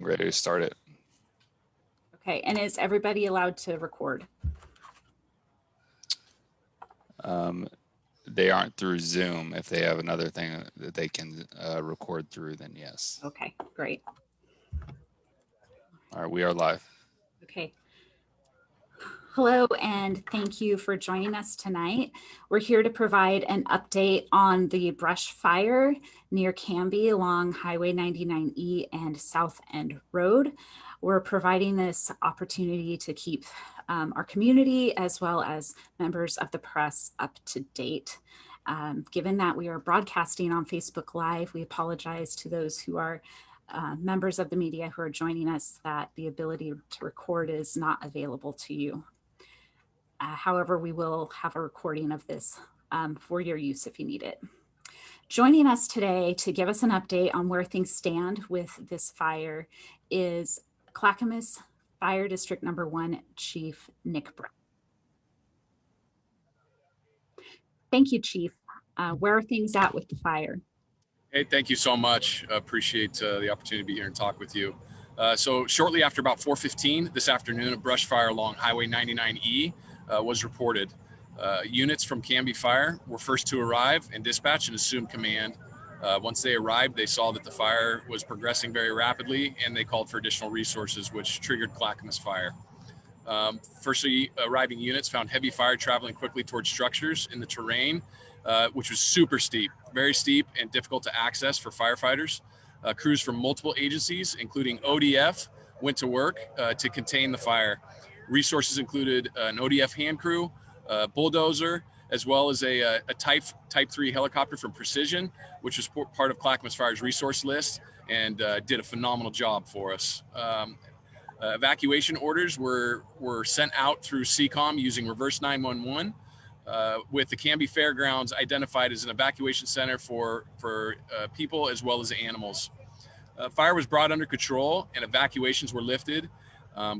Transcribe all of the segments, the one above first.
ready to start it. Okay, and is everybody allowed to record? They aren't through Zoom. If they have another thing that they can record through, then yes. Okay, great. All right, we are live. Okay. Hello, and thank you for joining us tonight. We're here to provide an update on the brush fire near Canby along Highway 99E and South End Road. We're providing this opportunity to keep our community as well as members of the press up to date. Given that we are broadcasting on Facebook Live, we apologize to those who are members of the media who are joining us that the ability to record is not available to you. However, we will have a recording of this for your use if you need it. Joining us today to give us an update on where things stand with this fire is Clackamas Fire District Number 1 Chief Nick Brown. Thank you, Chief. Where are things at with the fire? Hey, thank you so much. Appreciate the opportunity to be here and talk with you. So shortly after about 4:15 this afternoon, a brush fire along Highway 99E was reported. Units from Canby Fire were first to arrive and dispatch and assume command. Once they arrived, they saw that the fire was progressing very rapidly and they called for additional resources, which triggered Clackamas Fire. Firstly, arriving units found heavy fire traveling quickly towards structures in the terrain, which was super steep, very steep and difficult to access for firefighters. Crews from multiple agencies, including ODF, went to work to contain the fire. Resources included an ODF hand crew, a bulldozer, as well as a Type 3 helicopter from Precision, which was part of Clackamas Fire's resource list and did a phenomenal job for us. Evacuation orders were sent out through CCOM using reverse 911, with the Canby Fairgrounds identified as an evacuation center for people as well as animals. Fire was brought under control and evacuations were lifted.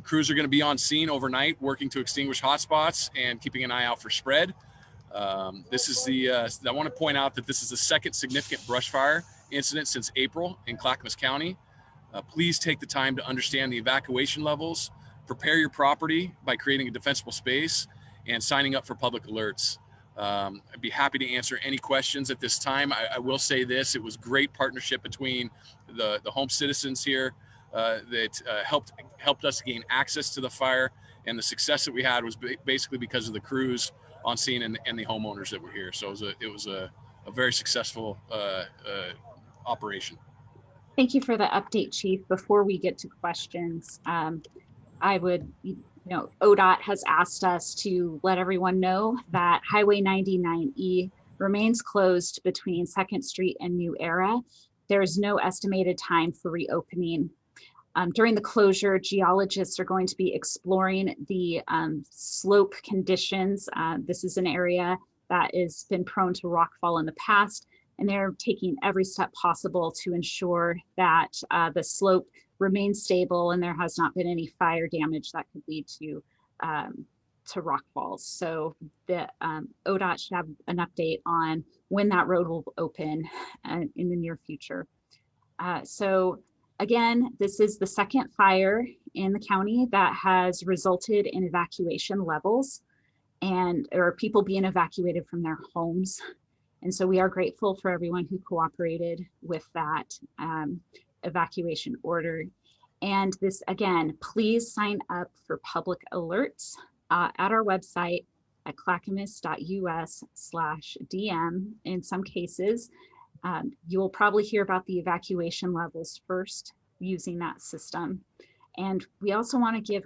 Crews are going to be on scene overnight working to extinguish hotspots and keeping an eye out for spread. I want to point out that this is the second significant brush fire incident since April in Clackamas County. Please take the time to understand the evacuation levels, prepare your property by creating a defensible space and signing up for public alerts. I'd be happy to answer any questions at this time. I will say this, it was great partnership between the home citizens here that helped us gain access to the fire, and the success that we had was basically because of the crews on scene and the homeowners that were here. So it was a very successful operation. Thank you for the update, Chief. Before we get to questions, ODOT has asked us to let everyone know that Highway 99E remains closed between 2nd Street and New Era. There is no estimated time for reopening. During the closure, geologists are going to be exploring the slope conditions. This is an area that has been prone to rockfall in the past, and they're taking every step possible to ensure that the slope remains stable and there has not been any fire damage that could lead to rockfalls. So the ODOT should have an update on when that road will open in the near future. So again, this is the second fire in the county that has resulted in evacuation levels or people being evacuated from their homes. And so we are grateful for everyone who cooperated with that evacuation order. And this, again, please sign up for public alerts at our website at clackamas.us/DM. In some cases, you will probably hear about the evacuation levels first using that system. And we also want to give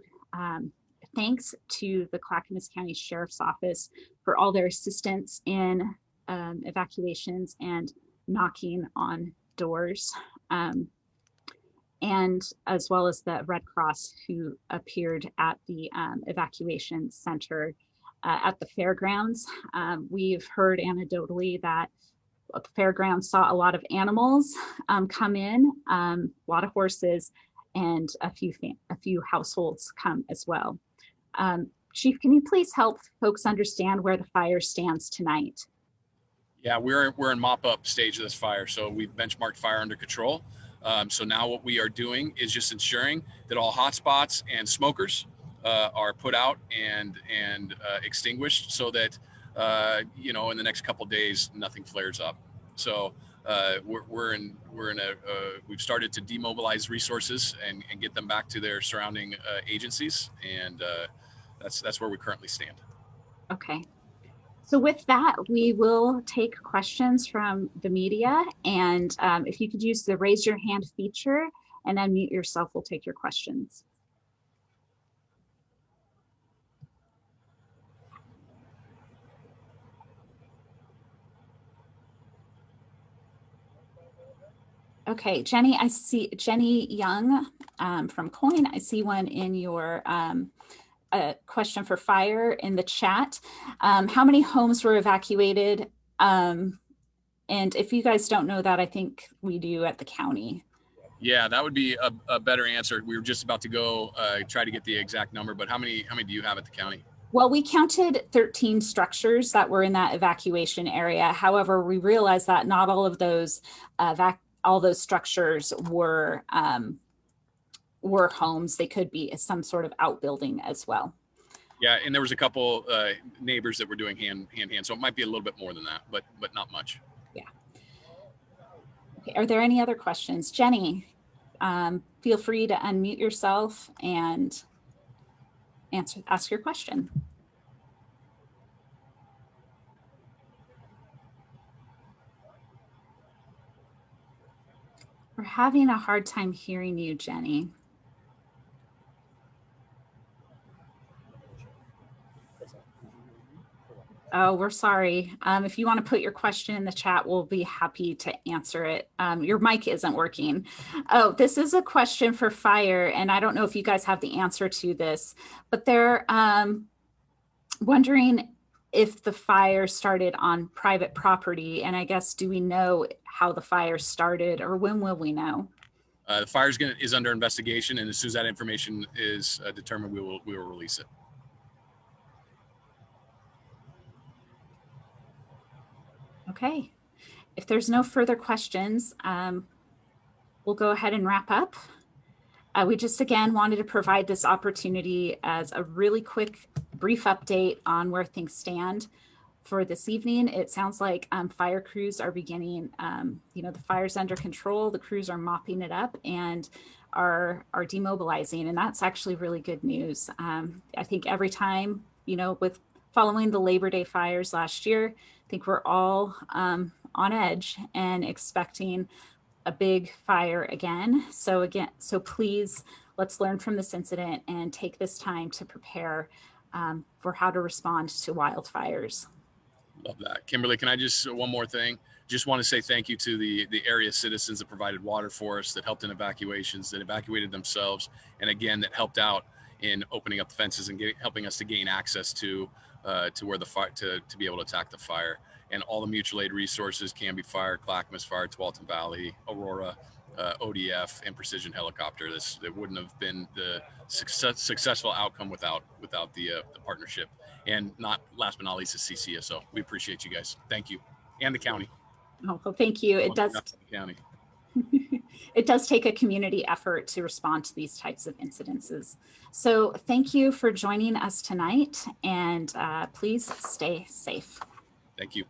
thanks to the Clackamas County Sheriff's Office for all their assistance in evacuations and knocking on doors, and as well as the Red Cross who appeared at the evacuation center at the fairgrounds. We've heard anecdotally that the fairgrounds saw a lot of animals come in, a lot of horses, and a few households come as well. Chief, can you please help folks understand where the fire stands tonight? Yeah, we're in mop-up stage of this fire, so we've benchmarked fire under control. So now what we are doing is just ensuring that all hotspots and smokers are put out and extinguished, so that you know, in the next couple of days nothing flares up. So we've started to demobilize resources and get them back to their surrounding agencies, and that's where we currently stand. Okay. So with that, we will take questions from the media, and if you could use the raise your hand feature and unmute yourself, we'll take your questions. Okay, Jenny, I see Jenny Young from Coin. I see one in your a question for fire in the chat. How many homes were evacuated? And if you guys don't know that, I think we do at the county. Yeah, that would be a better answer. We were just about to go try to get the exact number, but how many do you have at the county? Well, we counted 13 structures that were in that evacuation area. However, we realized that not all of those structures were homes. They could be some sort of outbuilding as well. Yeah, and there was a couple neighbors that were doing hand, so it might be a little bit more than that, but not much. Yeah. Okay. Are there any other questions? Jenny, feel free to unmute yourself and ask your question. We're having a hard time hearing you, Jenny. Oh, we're sorry. If you want to put your question in the chat, we'll be happy to answer it. Your mic isn't working. Oh, this is a question for fire, and I don't know if you guys have the answer to this, but they're wondering if the fire started on private property, and I guess, do we know how the fire started, or when will we know? The fire is under investigation, and as soon as that information is determined, we will release it. Okay, if there's no further questions, we'll go ahead and wrap up. We just again wanted to provide this opportunity as a really quick, brief update on where things stand for this evening. It sounds like fire crews are beginning, the fire's under control, the crews are mopping it up and are demobilizing, and that's actually really good news. I think every time, with following the Labor Day fires last year, I think we're all on edge and expecting a big fire again. So please, let's learn from this incident and take this time to prepare for how to respond to wildfires. Love that. Kimberly, can I just, one more thing? Just want to say thank you to the area citizens that provided water for us, that helped in evacuations, that evacuated themselves, and again, that helped out in opening up the fences and helping us to gain access to where the fire, to be able to attack the fire. And all the mutual aid resources, Canby Fire, Clackamas Fire, Tualatin Valley, Aurora, ODF, and Precision Helicopter. It wouldn't have been the successful outcome without the partnership. And last but not least, the CCSO. We appreciate you guys. Thank you. And the county. Oh, well, thank you. It does. County. It does take a community effort to respond to these types of incidences. So thank you for joining us tonight, and please stay safe. Thank you.